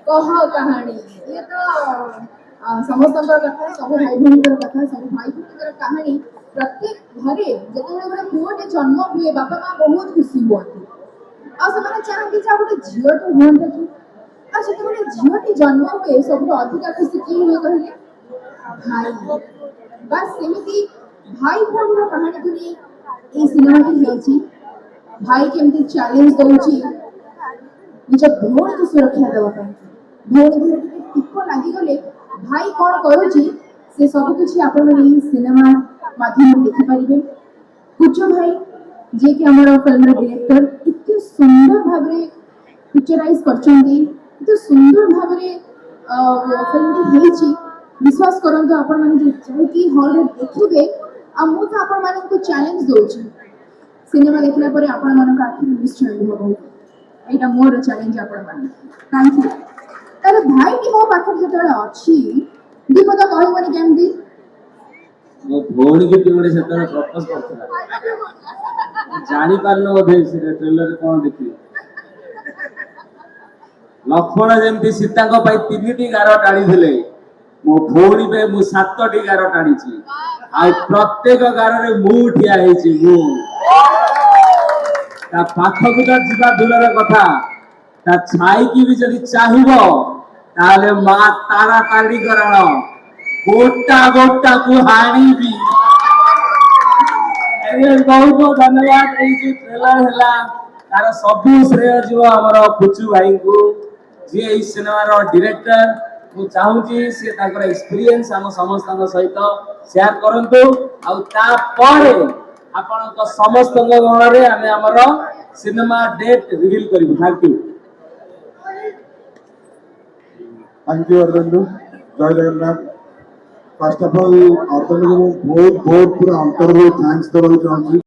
कह कहानी ये तो समस्त कथा सब भाई भूमि कथा सब भाई भूमि कहानी प्रत्येक घरे जो गोटे पुओटे जन्म हुए बापा माँ बहुत खुशी हुआ चाहती गोटे झीटे हूँ कि जो झीटी जन्म हुए सब अधिक खुशी किए हुए कहले भाई बस सेमती भाई भौणी कहानी को नहीं सिनेमाटी भाई केमती चैलेंज दौची निज भौणी को सुरक्षा देवाई भौणी घर टिक लगिगले भाई कौन करुच्ची से सब किसी आपण सिनेमा माध्यम देखिपारे कुच भाई जी कि आम फिल्म डायरेक्टर इतने सुंदर भाव पिक्चराइज कर सुंदर भाव फिल्म विश्वास करंतु आपण माने जाकि हॉल रे देखिबे आ मु तो आपण माने को चैलेंज दोछि सिनेमा देखला परे आपण माने का आखि निश्चय हो हो एटा मोर चैलेंज आपण माने थैंक यू अरे भाई की मो पाखर जतले अछि दीपद कहबनी केमदी मो भौणी के टिमरे सेतले प्रपोज करथला जानि पारनो बोधे से ट्रेलर कोन देखि लक्ष्मण जेमती सीता को पाई तीनटी गार टाणी थिले मो भौणी पे मु 7टी गार टाणीची आ प्रत्येक गार रे मु ठिया हेची मु ता पाखक तो जीवा दूरर कथा ता छाई की भी जदी चाहिबो ताले मा तारा ताड़ी करण गोटा गोटा को हानी भी ए बहुत बहुत धन्यवाद ए जो ट्रेलर हला तार सब श्रेय जीव हमर पुचू भाई को जे ई सिनेमा रो डायरेक्टर मु चाहू छी से ताकर एक्सपीरियंस हम समस्त सहित शेयर करंतु आ ता परे आपण को समस्त गण रे हमें हमर सिनेमा डेट रिवील करिवु थैंक यू अर्जुन जय Jagannath first of all Arjun को बहुत बहुत पूरा अंतर थैंक्स देना चाहूँ।